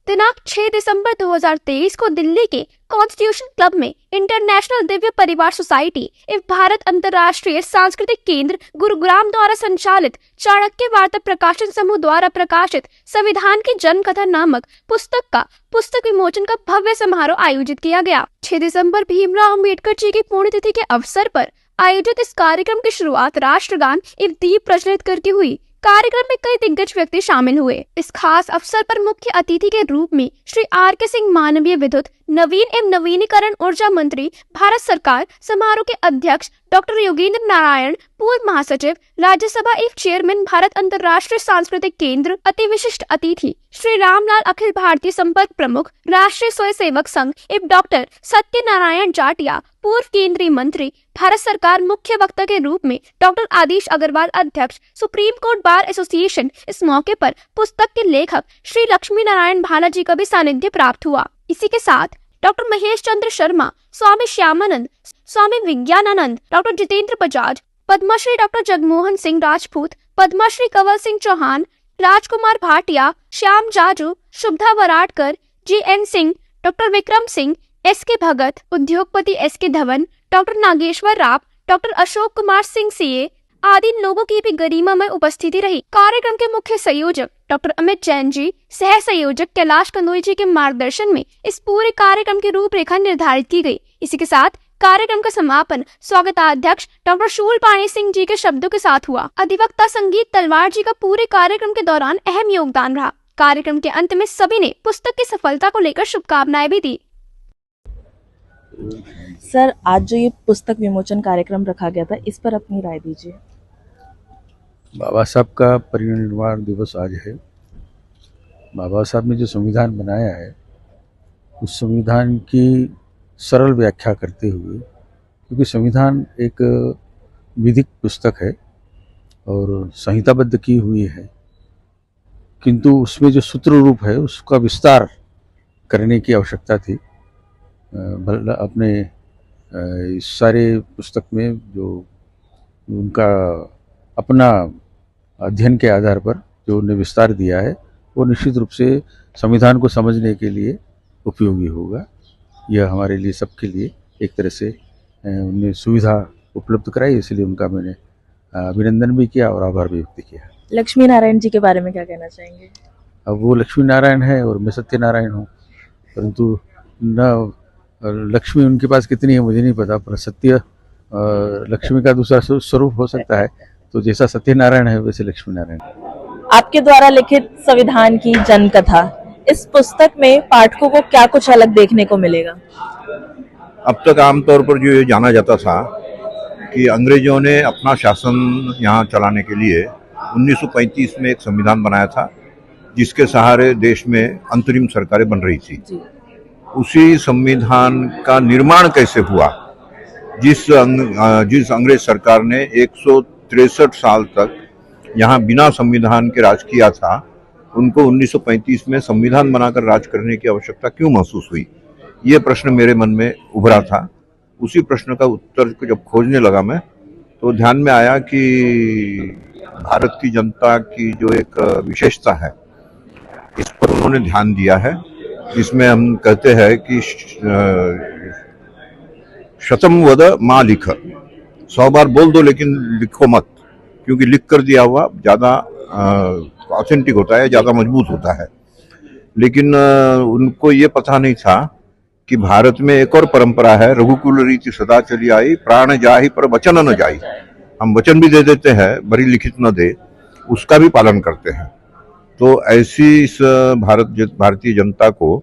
दिनांक 6 दिसंबर 2023 को दिल्ली के कॉन्स्टिट्यूशन क्लब में इंटरनेशनल दिव्य परिवार सोसाइटी एवं भारत अंतर्राष्ट्रीय सांस्कृतिक केंद्र गुरुग्राम द्वारा संचालित चाणक्य वार्ता प्रकाशन समूह द्वारा प्रकाशित संविधान की जन्म कथा नामक पुस्तक विमोचन का भव्य समारोह आयोजित किया गया। 6 दिसंबर भीमराव अंबेडकर जी की पुण्यतिथि के अवसर पर आयोजित इस कार्यक्रम की शुरुआत राष्ट्रगान एवं दीप प्रज्वलित करके हुई। कार्यक्रम में कई दिग्गज व्यक्ति शामिल हुए। इस खास अवसर पर मुख्य अतिथि के रूप में श्री आर.के. सिंह, मानवीय विद्युत, नवीन एवं नवीनीकरण ऊर्जा मंत्री, भारत सरकार। समारोह के अध्यक्ष डॉक्टर योगेंद्र नारायण, पूर्व महासचिव, राज्यसभा एवं चेयरमैन, भारत अंतर्राष्ट्रीय सांस्कृतिक केंद्र। अति विशिष्ट अतिथि श्री रामलाल, अखिल भारतीय संपर्क प्रमुख, राष्ट्रीय स्वयं सेवक संघ एवं डॉक्टर सत्यनारायण जाटिया, पूर्व केंद्रीय मंत्री, भारत सरकार। मुख्य वक्ता के रूप में डॉक्टर आदिश अग्रवाल, अध्यक्ष, सुप्रीम कोर्ट बार एसोसिएशन। इस मौके पर पुस्तक के लेखक श्री लक्ष्मी नारायण भाला जी का भी सानिध्य प्राप्त हुआ। इसी के साथ doctor Mahesh Chandra Sharma, Swami Shyamanand, Swami Vigyananand, doctor Jitendra Bajaj, Padmashri doctor Jagmohan Singh Rajput, Padmashri Kanwal Singh Chauhan, Rajkumar Bhatia, Shyam Jaju, Shubhada Varadkar, G N. Singh, doctor Vikram Singh, S K. Bhagat, उद्योगपति S K. Dhawan, doctor Nageshwar Rao, doctor Ashok Kumar Singh CA आदि लोगों की भी गरिमामय उपस्थिति रही। कार्यक्रम के मुख्य संयोजक डॉक्टर अमित जैन जी, सह संयोजक कैलाश कंदोई जी के मार्गदर्शन में इस पूरे कार्यक्रम की रूपरेखा निर्धारित की गई। इसी के साथ कार्यक्रम का समापन स्वागताध्यक्ष डॉक्टर शूलपाणी सिंह जी के शब्दों के साथ हुआ। अधिवक्ता संगीत तलवार जी का पूरे कार्यक्रम के दौरान अहम योगदान रहा। कार्यक्रम के अंत में सभी ने पुस्तक की सफलता को लेकर शुभकामनाएं भी दी। सर, आज जो ये पुस्तक विमोचन कार्यक्रम रखा गया था, इस पर अपनी राय दीजिए। बाबा साहब का परिनिर्वाण दिवस आज है। बाबा साहब ने जो संविधान बनाया है, उस संविधान की सरल व्याख्या करते हुए, क्योंकि संविधान एक विधिक पुस्तक है और संहिताबद्ध की हुई है, किंतु उसमें जो सूत्र रूप है उसका विस्तार करने की आवश्यकता थी। अपने इस सारे पुस्तक में जो उनका अपना अध्ययन के आधार पर जो उन्हें विस्तार दिया है, वो निश्चित रूप से संविधान को समझने के लिए उपयोगी होगा। यह हमारे लिए, सबके लिए एक तरह से उन्हें सुविधा उपलब्ध कराई, इसलिए उनका मैंने अभिनंदन भी किया और आभार भी व्यक्त किया। लक्ष्मी नारायण जी के बारे में क्या कहना चाहेंगे? अब वो लक्ष्मी नारायण है और मैं सत्यनारायण हूँ, परंतु न लक्ष्मी उनके पास कितनी है मुझे नहीं पता, पर सत्य लक्ष्मी का दूसरा स्वरूप हो सकता है। तो जैसा सत्यनारायण है वैसे लक्ष्मी नारायण। आपके द्वारा लिखित संविधान की जन्म कथा, इस पुस्तक में पाठकों को क्या कुछ अलग देखने को मिलेगा? अब तक आमतौर पर जो ये जाना जाता था कि अंग्रेजों ने अपना शासन यहाँ चलाने के लिए 1935 में एक संविधान बनाया था, जिसके सहारे देश में अंतरिम सरकारें बन रही थी। उसी संविधान का निर्माण कैसे हुआ, जिस अंग्रेज सरकार ने 163 साल तक यहाँ बिना संविधान के राज किया था, उनको 1935 में संविधान बनाकर राज करने की आवश्यकता क्यों महसूस हुई, ये प्रश्न मेरे मन में उभरा था। उसी प्रश्न का उत्तर को जब खोजने लगा मैं, तो ध्यान में आया कि भारत की जनता की जो एक विशेषता है, इस पर उन्होंने ध्यान दिया है, जिसमें हम कहते हैं कि शतम वद माँ लिख, 100 बार बोल दो लेकिन लिखो मत, क्योंकि लिख कर दिया हुआ ज़्यादा ऑथेंटिक होता है, ज़्यादा मजबूत होता है। लेकिन उनको ये पता नहीं था कि भारत में एक और परंपरा है, रघुकुल रीति सदा चली आई, प्राण जाहि पर वचन न जाई। हम वचन भी दे देते हैं, बड़ी लिखित न दे, उसका भी पालन करते हैं। तो ऐसी इस भारतीय जनता को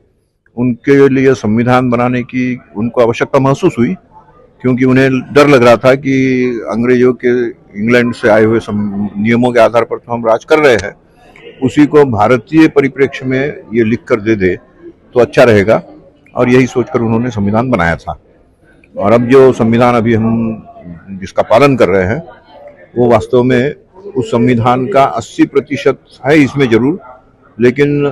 उनके लिए संविधान बनाने की उनको आवश्यकता महसूस हुई, क्योंकि उन्हें डर लग रहा था कि अंग्रेजों के इंग्लैंड से आए हुए नियमों के आधार पर तो हम राज कर रहे हैं, उसी को भारतीय परिप्रेक्ष्य में ये लिख कर दे दे तो अच्छा रहेगा, और यही सोचकर उन्होंने संविधान बनाया था। और अब जो संविधान अभी हम जिसका पालन कर रहे हैं, वो वास्तव में उस संविधान का 80% है इसमें जरूर, लेकिन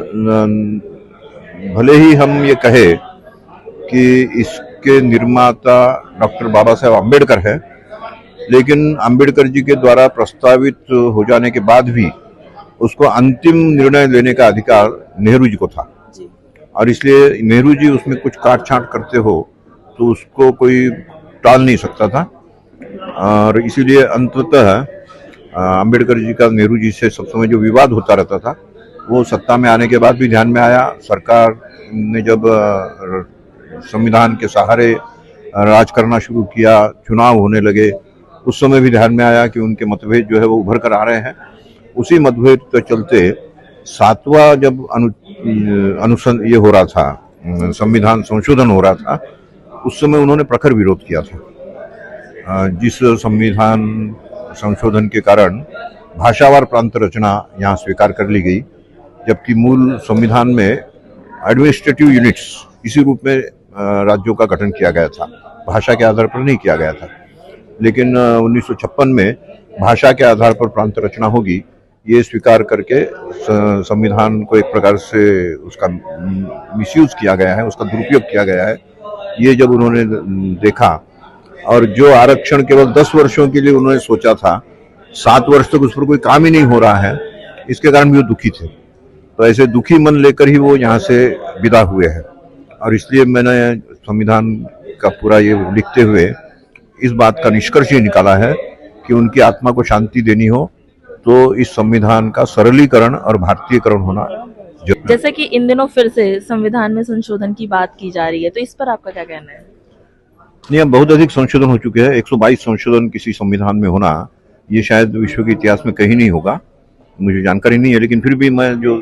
भले ही हम ये कहे कि इसके निर्माता डॉक्टर बाबा साहेब अम्बेडकर है, लेकिन अम्बेडकर जी के द्वारा प्रस्तावित हो जाने के बाद भी उसको अंतिम निर्णय लेने का अधिकार नेहरू जी को था। और इसलिए नेहरू जी उसमें कुछ काट छांट करते हो तो उसको कोई टाल नहीं सकता था। और इसीलिए अंततः अंबेडकर जी का नेहरू जी से सब समय जो विवाद होता रहता था वो सत्ता में आने के बाद भी ध्यान में आया। सरकार ने जब संविधान के सहारे राज करना शुरू किया, चुनाव होने लगे, उस समय भी ध्यान में आया कि उनके मतभेद जो है वो उभर कर आ रहे हैं। उसी मतभेद के चलते 7वां जब ये हो रहा था, संविधान संशोधन हो रहा था, उस समय उन्होंने प्रखर विरोध किया था। जिस संविधान संशोधन के कारण भाषावार प्रांत रचना यहाँ स्वीकार कर ली गई, जबकि मूल संविधान में एडमिनिस्ट्रेटिव यूनिट्स इसी रूप में राज्यों का गठन किया गया था, भाषा के आधार पर नहीं किया गया था। लेकिन 1956 में भाषा के आधार पर प्रांत रचना होगी, ये स्वीकार करके संविधान को एक प्रकार से उसका मिसयूज किया गया है, उसका दुरुपयोग किया गया है। ये जब उन्होंने देखा और जो आरक्षण केवल 10 वर्षों के लिए उन्होंने सोचा था, 7 वर्ष तक उस पर कोई काम ही नहीं हो रहा है, इसके कारण भी वो दुखी थे। तो ऐसे दुखी मन लेकर ही वो यहाँ से विदा हुए हैं। और इसलिए मैंने संविधान का पूरा ये लिखते हुए इस बात का निष्कर्ष ये निकाला है कि उनकी आत्मा को शांति देनी हो तो इस संविधान का सरलीकरण और भारतीयकरण होना जरूरी है। जैसे कि इन दिनों फिर से संविधान में संशोधन की बात की जा रही है, तो इस पर आपका क्या कहना है? नहीं, अब बहुत अधिक संशोधन हो चुके हैं। 122 संशोधन किसी संविधान में होना ये शायद विश्व के इतिहास में कहीं नहीं होगा, मुझे जानकारी नहीं है। लेकिन फिर भी मैं जो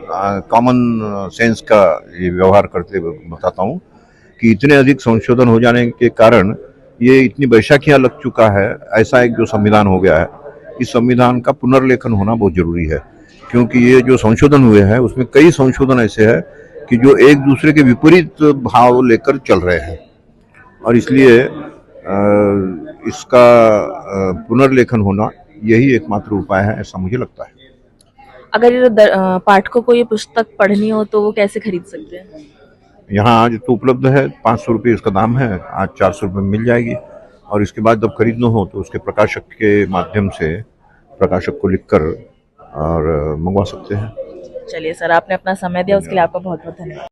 कॉमन सेंस का ये व्यवहार करते बताता हूँ कि इतने अधिक संशोधन हो जाने के कारण ये इतनी बैसाखियाँ लग चुका है। ऐसा एक जो संविधान हो गया है, इस संविधान का पुनर्लेखन होना बहुत जरूरी है, क्योंकि ये जो संशोधन हुए हैं उसमें कई संशोधन ऐसे हैं कि जो एक दूसरे के विपरीत भाव लेकर चल रहे हैं। और इसलिए इसका पुनर्लेखन होना यही एकमात्र उपाय है, ऐसा मुझे लगता है। अगर पाठकों को ये पुस्तक पढ़नी हो तो वो कैसे खरीद सकते हैं? यहाँ आज तो उपलब्ध है, 500 रुपये इसका दाम है, आज 400 रुपये में मिल जाएगी। और इसके बाद जब खरीदना हो तो उसके प्रकाशक के माध्यम से प्रकाशक को लिखकर और मंगवा सकते हैं। चलिए सर, आपने अपना समय दिया, उसके लिए आपका बहुत बहुत धन्यवाद।